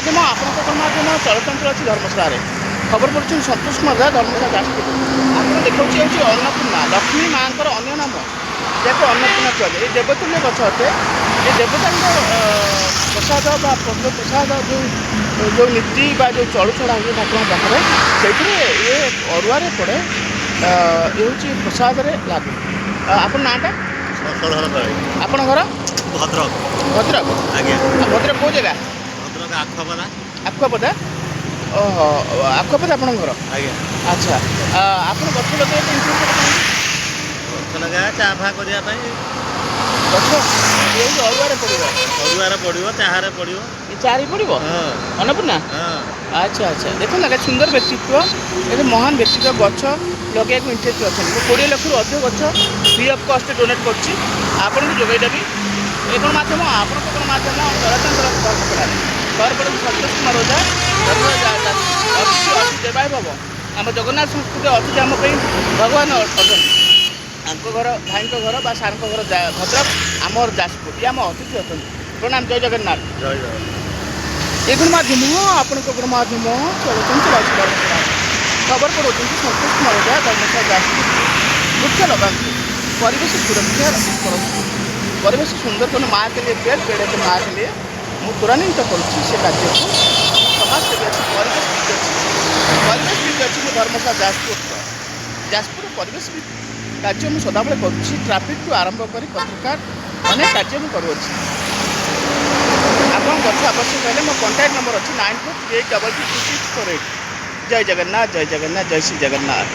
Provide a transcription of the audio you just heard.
ଗଣମାଧ୍ୟମ ଆପଣଙ୍କ ଗଣମାଧ୍ୟମ ଚଳଚଞ୍ଚଳ ଅଛି ଧର୍ମଶାଳାରେ ଖବର ପଡ଼ୁଛନ୍ତି ସନ୍ତୋଷ କୁମାର ଦା ଧର୍ମଶାଳା ଯାଜପୁର। ଆପଣ ଦେଖାଉଛି ହେଉଛି ଅନ୍ନପୂର୍ଣ୍ଣା ଲକ୍ଷ୍ମୀ ମାଙ୍କର ଅନ୍ୟ ନାମ ଯାହାକୁ ଅନ୍ନପୂର୍ଣ୍ଣା କୁହାଯାଏ। ଏ ଦେବତୁଲ୍ୟ ଗଛ ଅଟେ। ଏ ଦେବତାଙ୍କ ପ୍ରସାଦ ବା ପଦ୍ମ ପ୍ରସାଦ ଯେଉଁ ନୀତି ବା ଯେଉଁ ଚଳୁଛଡ଼ା ହୁଏ ଠାକୁରଙ୍କ ପାଖରେ ସେଇଥିରେ ଇଏ ଅରୁଆରେ ପଡ଼େ। ଏ ହେଉଛି ପ୍ରସାଦରେ ଲାଗେ। ଆପଣ ନାଁଟା? ଷୋଳହର ତଳେ ଆପଣଙ୍କ ଘର? ଭଦ୍ରକ। ଭଦ୍ରକ। ଆଜ୍ଞା। ଭଦ୍ରକ କେଉଁ ଜାଗା? ଭଦ୍ରକ ଆଖପଦା। ଆଖୁଆପଦା? ଓହୋ, ଆଖୁଆପଦା ଆପଣଙ୍କ ଘର? ଆଜ୍ଞା। ଆଚ୍ଛା, ଆପଣ ଗଛ ଲଗାଇବା ପାଇଁ ଇଣ୍ଟରେଷ୍ଟ କାହିଁକି? ଗଛ ଲଗାଇବା ଚାହା ଫାହା କରିବା ପାଇଁ। ଗଛ ଏଇ ଅରୁଆରେ ପଡ଼ିବ? ଅରୁଆରେ ପଡ଼ିବ, ଚାହାରେ ପଡ଼ିବ। ଏ ଚାରି ପଡ଼ିବ ହଁ ଅନ୍ନପୂର୍ଣ୍ଣା? ହଁ। ଆଚ୍ଛା ଆଚ୍ଛା, ଦେଖନ୍ତୁ ଆଜ୍ଞା ସୁନ୍ଦର ବ୍ୟକ୍ତିତ୍ୱ, ଏଠି ମହାନ ବ୍ୟକ୍ତିତ୍ୱ ଗଛ ଲଗାଇବାକୁ ଇଣ୍ଟରେଷ୍ଟ ଅଛନ୍ତି। ମୁଁ 20 ଲକ୍ଷରୁ ଅଧିକ ଗଛ ଫ୍ରି ଅଫ୍ କଷ୍ଟରେ ଡୋନେଟ୍ କରୁଛି, ଆପଣଙ୍କୁ ଯୋଗାଇଦେବି। ଏ ଗଣମାଧ୍ୟମ ଆପଣଙ୍କ ଗଣମାଧ୍ୟମ ଚଳଚଞ୍ଚଳ ଧର୍ମଶାଳାରେ ଖବର ପଡ଼ୁଛି ସନ୍ତୋଷ କୁମାର ଓଝା ଅତିଥି ଅତି ଦେବାୟ ଭବ। ଆମ ଜଗନ୍ନାଥ ସଂସ୍କୃତି ଅତିଥି ଆମ ପାଇଁ ଭଗବାନ ଅଟନ୍ତି। ତାଙ୍କ ଘର ଭାଇଙ୍କ ଘର ବା ସାର୍ଙ୍କ ଘର ଭଦ୍ରକ, ଆମର ଯାଜପୁର, ଇଏ ଆମ ଅତିଥି ଅଛନ୍ତି। ପ୍ରଣାମ, ଜୟ ଜଗନ୍ନାଥ। ଜୟ ଜଗନ୍ନାଥ। ଏ ଗଣମାଧ୍ୟମ ଆପଣଙ୍କ ଗଣମାଧ୍ୟମ ଚଳଚଞ୍ଚଳ ଅଛି ଧର୍ମଶାଳାରେ ଖବର ପଡ଼ୁଛନ୍ତି ସନ୍ତୋଷ କୁମାର ଓଝା ଧର୍ମଶାଳା ଯାଜପୁର। ବୃକ୍ଷ ଲଗାନ୍ତୁ, ପରିବେଶ ସୁରକ୍ଷା କରନ୍ତୁ, ପରିବେଶ ସୁନ୍ଦର କରନ୍ତୁ। ମାଆ के लिए पेड़ पेड़ के माँ के लिए ମୁଁ ତ୍ୱରାନ୍ୱିତ କରୁଛି ସେ କାର୍ଯ୍ୟକୁ। ମୁଁ ସମାଜସେବୀ ଅଛି, ପରିବେଶବିତ୍ ଅଛି, ପରିବେଶବିତ୍ ଅଛି। ମୁଁ ଧର୍ମଶାଳା ଯାଜପୁର ପରିବେଶବିତ୍ କାର୍ଯ୍ୟ ମୁଁ ସଦାବେଳେ କରୁଛି। ଟ୍ରାଫିକ୍ଠୁ ଆରମ୍ଭ କରି ପତ୍ରିକା ଅନେକ କାର୍ଯ୍ୟ ମୁଁ କରୁଅଛି। ଆପଣ ଗଛ ଆବଶ୍ୟକ ହେଲେ ମୋ କଣ୍ଟାକ୍ଟ ନମ୍ବର ଅଛି 9438222648। ଜୟ ଜଗନ୍ନାଥ, ଜୟ ଜଗନ୍ନାଥ, ଜୟ ଶ୍ରୀ ଜଗନ୍ନାଥ।